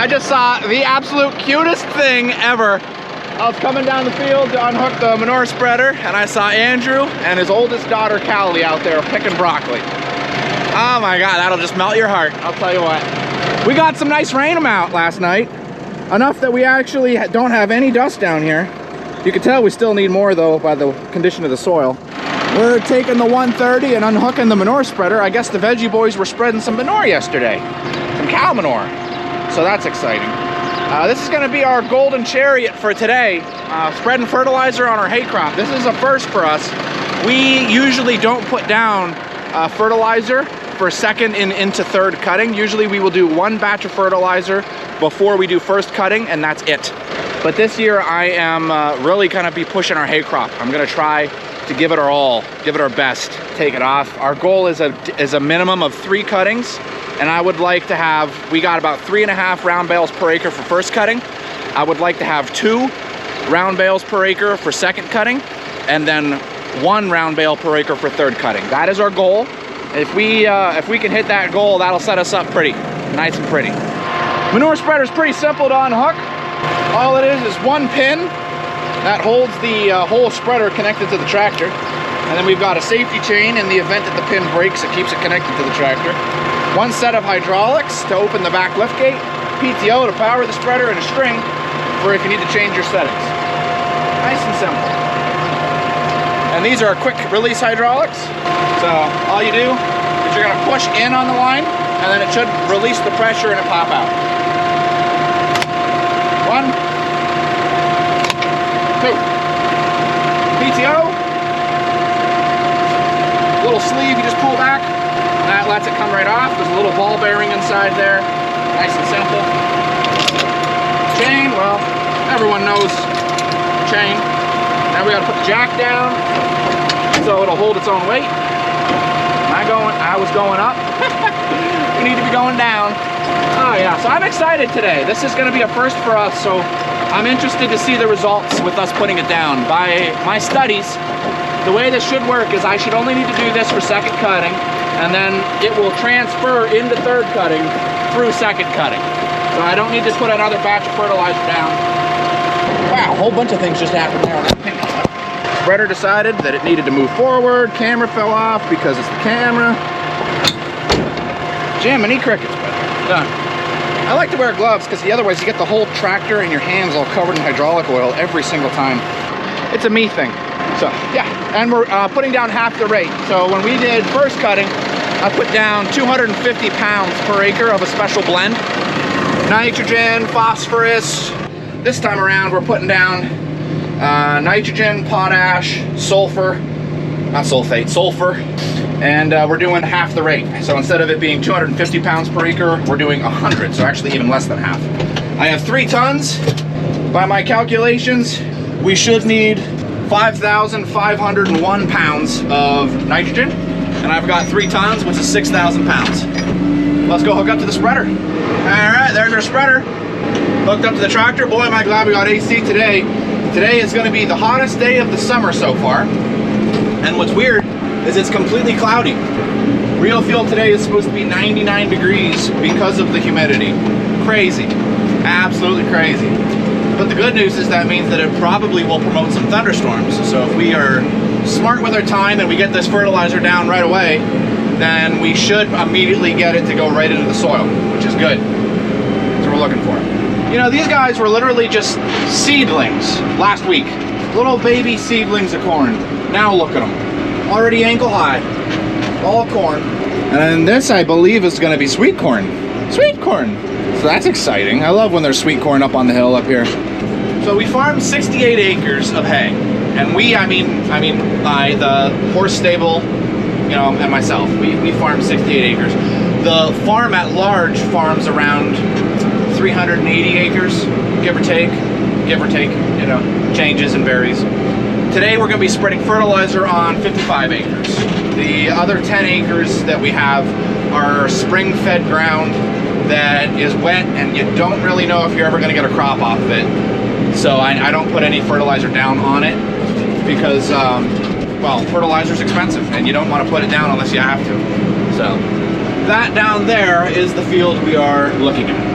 I just saw the absolute cutest thing ever. I was coming down the field to unhook the manure spreader, and I saw Andrew and his oldest daughter, Callie, out there picking broccoli. Oh my God, that'll just melt your heart, I'll tell you what. We got some nice rain amount last night. Enough that we actually don't have any dust down here. You can tell we still need more though by the condition of the soil. We're taking the 130 and unhooking the manure spreader. I guess the veggie boys were spreading some manure yesterday. Some cow manure. So that's exciting. This is gonna be our golden chariot for today. Spreading fertilizer on our hay crop. This is a first for us. We usually don't put down fertilizer for second and into third cutting. Usually we will do one batch of fertilizer before we do first cutting, and that's it. But this year I am really gonna be pushing our hay crop. I'm gonna try to give it our all, give it our best, take it off. Our goal is a minimum of 3 cuttings, and I would like to have, we got about 3.5 round bales per acre for first cutting. I would like to have 2 round bales per acre for second cutting, and then 1 round bale per acre for third cutting. That is our goal. If we can hit that goal, that'll set us up pretty, nice and pretty. Manure spreader is pretty simple to unhook. All it is 1 pin that holds the whole spreader connected to the tractor. And then we've got a safety chain in the event that the pin breaks, it keeps it connected to the tractor. 1 set of hydraulics to open the back lift gate, PTO to power the spreader, and a string for if you need to change your settings. Nice and simple. And these are quick release hydraulics. So all you do is you're gonna push in on the line, and then it should release the pressure and it pop out. 1, 2. PTO. Little sleeve you just pull back. That lets it come right off. There's a little ball bearing inside there. Nice and simple. Chain, well, everyone knows chain. Now we gotta put the jack down so it'll hold its own weight. I was going up. We need to be going down. Oh yeah, so I'm excited today. This is gonna be a first for us, so I'm interested to see the results with us putting it down. By my studies, the way this should work is I should only need to do this for second cutting, and then it will transfer into third cutting through second cutting. So I don't need to put another batch of fertilizer down. Wow, a whole bunch of things just happened there on that pin. Spreader decided that it needed to move forward. Camera fell off because it's the camera. Jiminy crickets, but done. I like to wear gloves because otherwise you get the whole tractor and your hands all covered in hydraulic oil every single time. It's a me thing. So yeah, and we're putting down half the rate. So when we did first cutting, I put down 250 pounds per acre of a special blend. Nitrogen, phosphorus. This time around we're putting down nitrogen, potash, sulfur, not sulfate, sulfur, and we're doing half the rate. So instead of it being 250 pounds per acre, we're doing 100, so actually even less than half. I have 3 tons. By my calculations, we should need 5,501 pounds of nitrogen, and I've got 3 tons, which is 6,000 pounds. Let's go hook up to the spreader. All right, there's our spreader. Hooked up to the tractor. Boy, am I glad we got AC today. Today is going to be the hottest day of the summer so far. And what's weird is it's completely cloudy. Real feel today is supposed to be 99 degrees because of the humidity. Crazy. Absolutely crazy. But the good news is that means that it probably will promote some thunderstorms. So if we are smart with our time and we get this fertilizer down right away, then we should immediately get it to go right into the soil, which is good. That's what we're looking for. You know, these guys were literally just seedlings last week. Little baby seedlings of corn. Now look at them. Already ankle high. All corn. And then this, I believe, is going to be sweet corn. Sweet corn! So that's exciting. I love when there's sweet corn up on the hill up here. So we farmed 68 acres of hay. And I mean by the horse stable, you know, and myself. We farmed 68 acres. The farm at large farms around 380 acres, give or take, you know, changes and varies. Today we're going to be spreading fertilizer on 55 acres. The other 10 acres that we have are spring-fed ground that is wet, and you don't really know if you're ever going to get a crop off of it. So I don't put any fertilizer down on it because, well, fertilizer's expensive, and you don't want to put it down unless you have to. So that down there is the field we are looking at.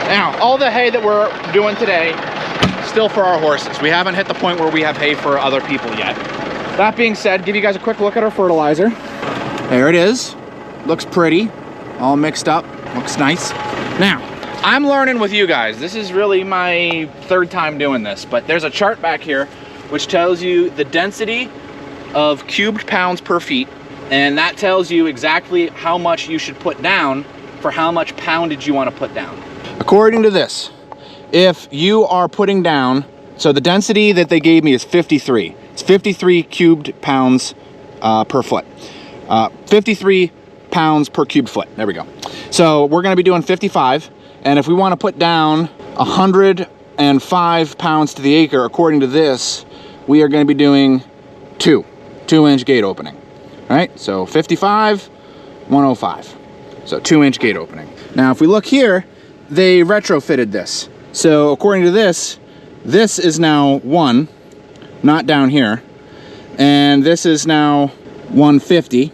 Now, all the hay that we're doing today, still for our horses. We haven't hit the point where we have hay for other people yet. That being said, give you guys a quick look at our fertilizer. There it is. Looks pretty, all mixed up, looks nice. Now, I'm learning with you guys. This is really my third time doing this, but there's a chart back here which tells you the density of cubed pounds per feet, and that tells you exactly how much you should put down for how much poundage you want to put down. According to this, if you are putting down, so the density that they gave me is 53. It's 53 cubed pounds per foot. 53 pounds per cubed foot. There we go. So we're going to be doing 55, and if we want to put down 105 pounds to the acre, according to this, we are going to be doing 2-inch gate opening. All right, so 55, 105. So 2-inch gate opening. Now, if we look here, they retrofitted this. So according to this, this is now 1, not down here, and this is now 150.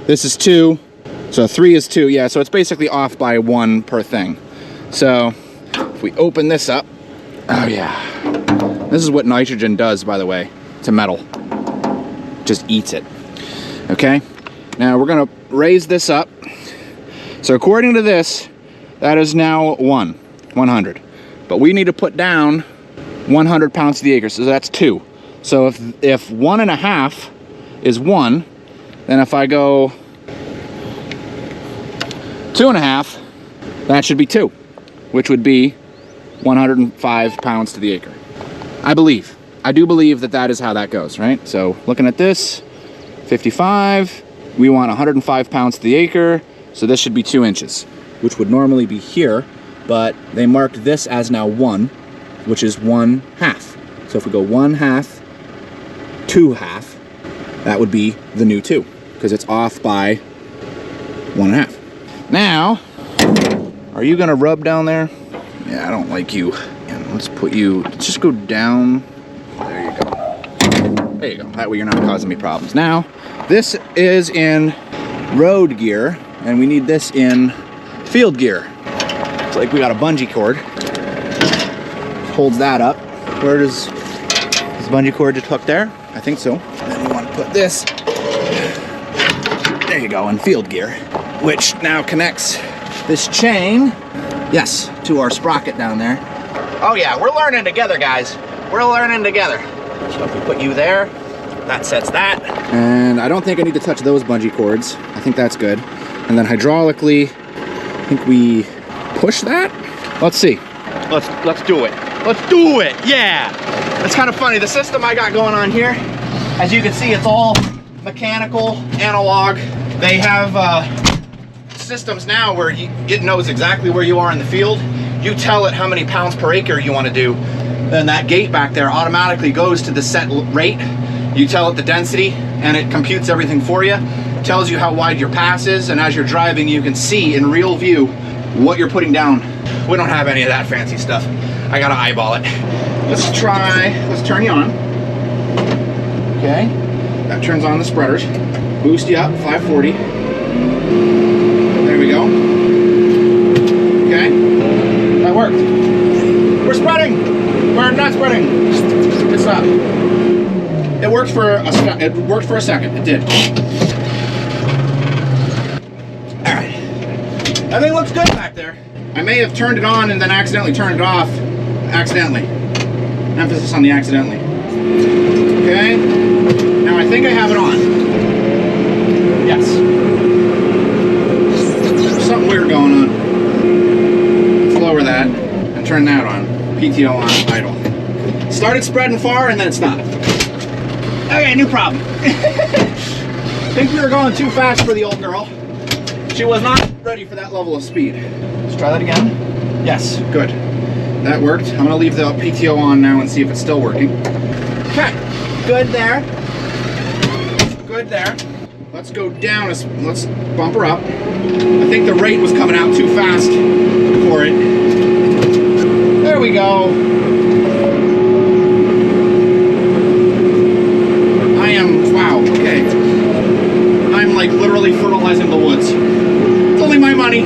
This is 2. So 3 is 2, yeah, so it's basically off by 1 per thing. So if we open this up, oh yeah. This is what nitrogen does, by the way, to metal. Just eats it. Okay, now we're gonna raise this up. So according to this, that is now 100. But we need to put down 100 pounds to the acre, so that's 2. So if 1.5 is 1, then if I go 2.5, that should be 2, which would be 105 pounds to the acre. I do believe that that is how that goes, right? So looking at this, 55, we want 105 pounds to the acre, so this should be 2 inches, which would normally be here, but they marked this as now 1, which is 1/2. So if we go 1/2, 2/2, that would be the new 2, because it's off by 1.5. Now, are you gonna rub down there? Yeah, I don't like you. And let's put you, let's just go down. There you go. There you go. That way you're not causing me problems. Now, this is in road gear, and we need this in field gear. It's like we got a bungee cord. Holds that up. Where does this bungee cord just hook there? I think so. And then we want to put this, there you go, in field gear, which now connects this chain, yes, to our sprocket down there. Oh yeah, we're learning together, guys. We're learning together. So if we put you there, that sets that. And I don't think I need to touch those bungee cords. I think that's good. And then hydraulically, I think we push that. Let's see. Let's do it. Let's do it, yeah. It's kind of funny. The system I got going on here, as you can see, it's all mechanical, analog. They have systems now where it knows exactly where you are in the field. You tell it how many pounds per acre you want to do, then that gate back there automatically goes to the set rate. You tell it the density, and it computes everything for you. Tells you how wide your pass is, and as you're driving, you can see in real view what you're putting down. We don't have any of that fancy stuff. I gotta eyeball it. Let's turn you on. Okay, that turns on the spreaders. Boost you up, 540. There we go. Okay, that worked. We're spreading. We're not spreading. It's up. It worked for a second. It did. All right. Everything looks good back there. I may have turned it on and then accidentally turned it off. Accidentally. Emphasis on the accidentally. Okay. Now I think I have it on. Yes. There's something weird going on. Let's lower that and turn that on. PTO on idle. Started spreading far and then it stopped. Okay, new problem. I think we were going too fast for the old girl. She was not ready for that level of speed. Let's try that again. Yes, good. That worked. I'm gonna leave the PTO on now and see if it's still working. Okay, good there. Good there. Let's go down, let's bump her up. I think the rate was coming out too fast for it. There we go. Wow, okay. I'm like literally fertilizing the woods. It's only my money.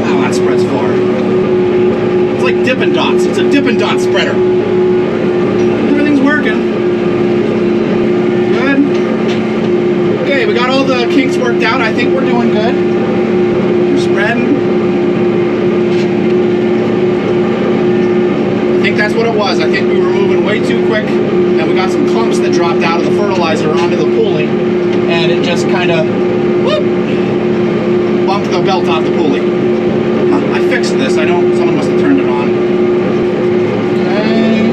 Wow, that spreads far. Dippin' Dots. It's a Dippin' Dot spreader. Everything's working. Good. Okay, we got all the kinks worked out. I think we're doing good. We're spreading. I think that's what it was. I think we were moving way too quick, and we got some clumps that dropped out of the fertilizer onto the pulley, and it just kind of bumped the belt off the pulley. I fixed this. Someone must have turned it on. Okay.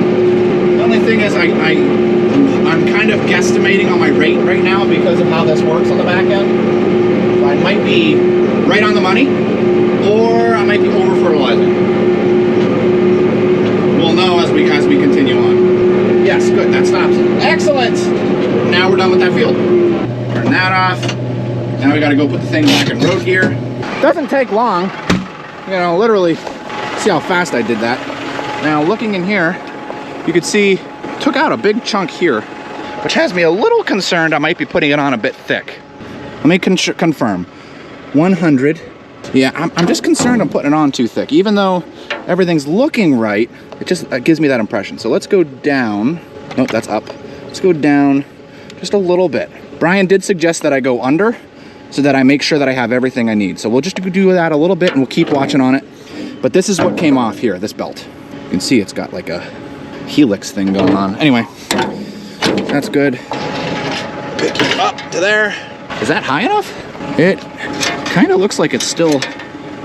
The only thing is I'm kind of guesstimating on my rate right now because of how this works on the back end. So I might be right on the money, or I might be over fertilizing. We'll know as we continue on. Yes, good. That stops. Excellent. Now we're done with that field. Turn that off. Now we got to go put the thing back in road gear. Doesn't take long. You know, literally, see how fast I did that. Now looking in here, you could see, took out a big chunk here, which has me a little concerned I might be putting it on a bit thick. Let me confirm. 100. Yeah, I'm just concerned I'm putting it on too thick. Even though everything's looking right, it gives me that impression. So let's go down. Nope, that's up. Let's go down just a little bit. Brian did suggest that I go under, so that I make sure that I have everything I need. So we'll just do that a little bit and we'll keep watching on it. But this is what came off here, this belt. You can see it's got like a helix thing going on. Anyway, that's good. Pick it up to there. Is that high enough? It kind of looks like it's still,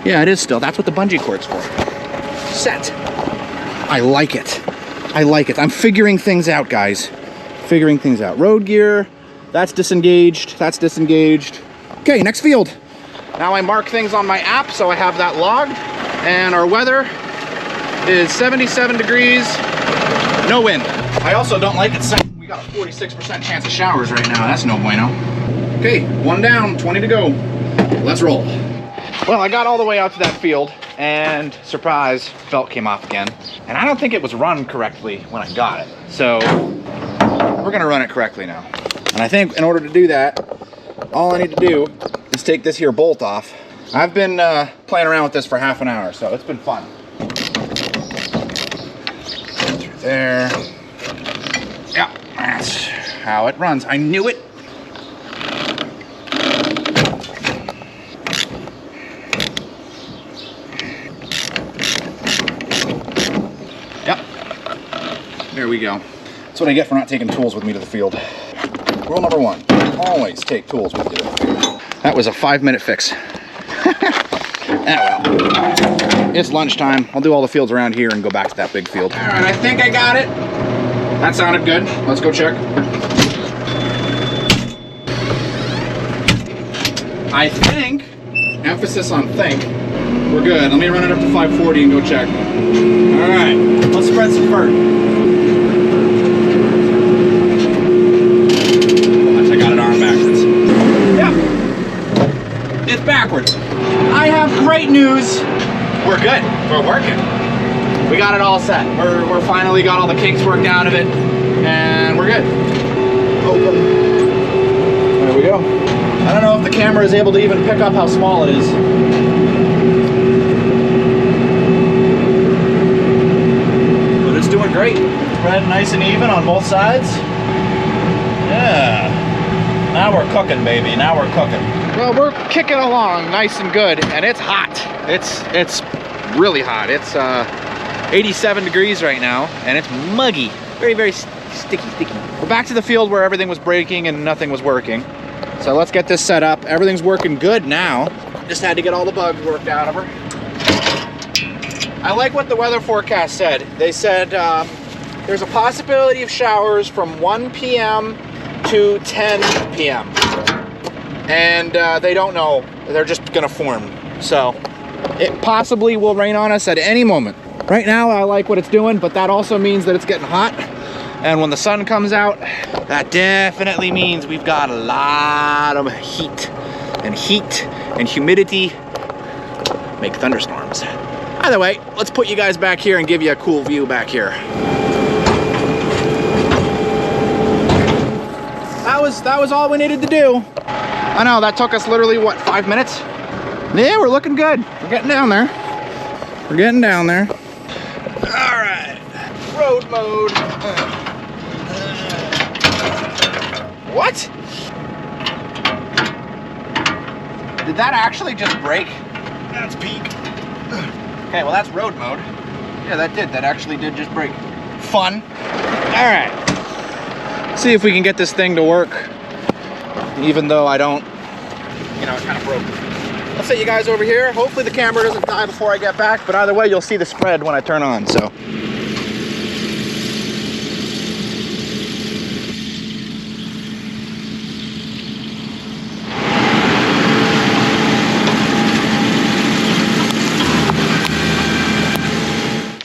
yeah, it is still. That's what the bungee cord's for. Set. I like it. I like it. I'm figuring things out, guys. Figuring things out. Road gear, that's disengaged, that's disengaged. Okay, next field. Now I mark things on my app, so I have that logged. And our weather is 77 degrees, no wind. I also don't like it saying we got a 46% chance of showers right now. That's no bueno. Okay, one down, 20 to go. Let's roll. Well, I got all the way out to that field, and surprise, belt came off again. And I don't think it was run correctly when I got it. So we're gonna run it correctly now. And I think in order to do that, all I need to do is take this here bolt off. I've been playing around with this for half an hour, so it's been fun. Through there. Yeah, that's how it runs. I knew it. Yep. There we go. That's what I get for not taking tools with me to the field. Rule number one, always take tools with you. That was a 5-minute fix. well, it's lunchtime. I'll do all the fields around here and go back to that big field. All right, I think I got it. That sounded good. Let's go check. I think, emphasis on think, we're good. Let me run it up to 540 and go check. All right, let's spread some fert. It's backwards. I have great news. We're good. We're working. We got it all set. We're finally got all the kinks worked out of it, and we're good. Open. There we go. I don't know if the camera is able to even pick up how small it is. But it's doing great. Spread nice and even on both sides. Yeah. Now we're cooking, baby. Now we're cooking. Well, we're kicking along nice and good, and it's hot. It's really hot. It's 87 degrees right now, and it's muggy. Very, very sticky. We're back to the field where everything was breaking and nothing was working. So let's get this set up. Everything's working good now. Just had to get all the bugs worked out of her. I like what the weather forecast said. They said there's a possibility of showers from 1 p.m. to 10 p.m. And they don't know. They're just gonna form. So it possibly will rain on us at any moment. Right now I like what it's doing, but that also means that it's getting hot. And when the sun comes out, that definitely means we've got a lot of heat. And humidity make thunderstorms. Either way, let's put you guys back here and give you a cool view back here. That was all we needed to do. I know, that took us literally, what, 5 minutes? Yeah, we're looking good. We're getting down there. We're getting down there. Road mode. What? Did that actually just break? That's peak. Okay, well that's road mode. Yeah, that actually did just break. Fun. All right. See if we can get this thing to work. Even though I don't, you know, it kind of broke. I'll set you guys over here. Hopefully the camera doesn't die before I get back, but either way, you'll see the spread when I turn on, so.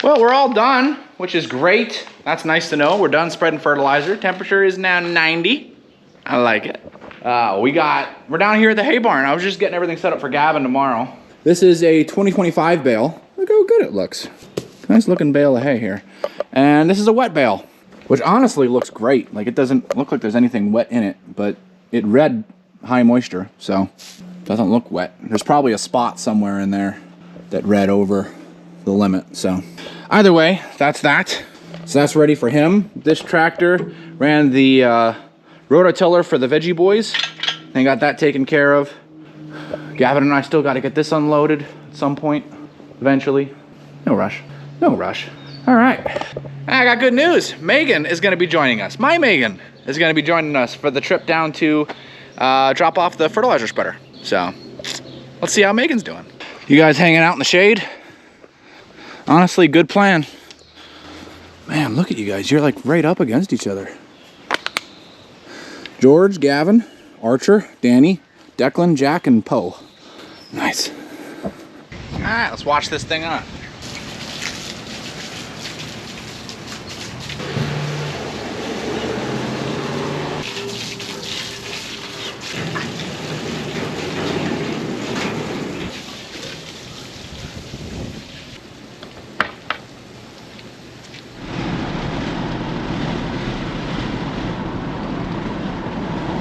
Well, we're all done, which is great. That's nice to know. We're done spreading fertilizer. Temperature is now 90. I like it. We're down here at the hay barn. I was just getting everything set up for Gavin tomorrow. This is a 2025 bale. Look how good it looks. Nice looking bale of hay here. And this is a wet bale, which honestly looks great. Like, it doesn't look like there's anything wet in it, but it read high moisture, so it doesn't look wet. There's probably a spot somewhere in there that read over the limit, so. Either way, that's that. So that's ready for him. This tractor ran the rototiller for the veggie boys. They got that taken care of. Gavin and I still got to get this unloaded at some point, eventually. No rush, no rush. All right, I got good news. Megan is gonna be joining us. My Megan is gonna be joining us for the trip down to drop off the fertilizer spreader. So let's see how Megan's doing. You guys hanging out in the shade? Honestly, good plan. Man, look at you guys. You're like right up against each other. George, Gavin, Archer, Danny, Declan, Jack, and Poe. Nice. All right, let's watch this thing on.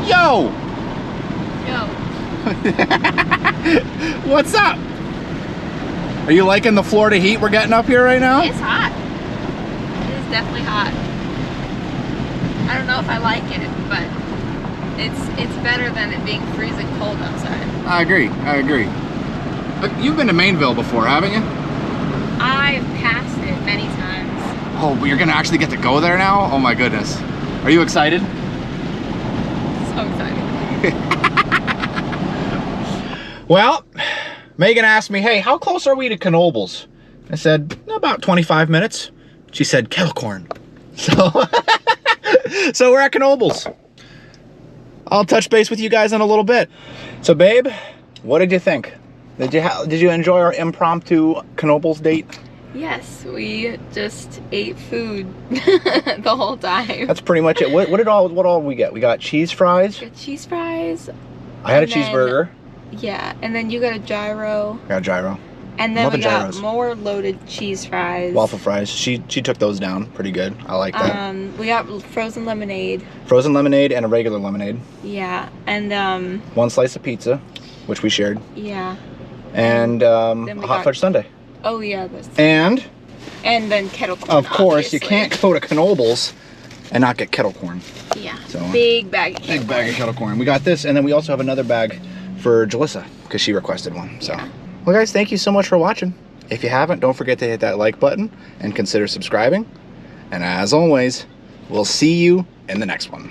Yo! Yo. What's up? Are you liking the Florida heat we're getting up here right now? It's hot. It is definitely hot. I don't know if I like it, but it's better than it being freezing cold outside. I agree. I agree. You've been to Mainville before, haven't you? I've passed it many times. Oh, but you're gonna actually get to go there now? Oh my goodness. Are you excited? So excited. Well, Megan asked me, hey, how close are we to Knoebels? I said, about 25 minutes. She said, kettle corn. So, so we're at Knoebels. I'll touch base with you guys in a little bit. So babe, what did you think? Did you enjoy our impromptu Knoebels date? Yes, we just ate food the whole time. That's pretty much it. What all we get? We got cheese fries. We got cheese fries. I had a cheeseburger. Yeah, and then you got a gyro. Got a gyro. And then Love we got gyros. more loaded cheese fries. Waffle fries. She took those down pretty good. I like that. We got frozen lemonade. Frozen lemonade and a regular lemonade. Yeah, and one slice of pizza, which we shared. Yeah. And a hot fudge sundae. Oh yeah, and then kettle corn. Of course, obviously. you can't go to Knoebels and not get kettle corn. Yeah. So big bag of kettle big bag of kettle corn. We got this, and then we also have another bag for Jalissa because she requested one. So, yeah. Well, guys, thank you so much for watching. If you haven't, don't forget to hit that like button and consider subscribing. And as always, we'll see you in the next one.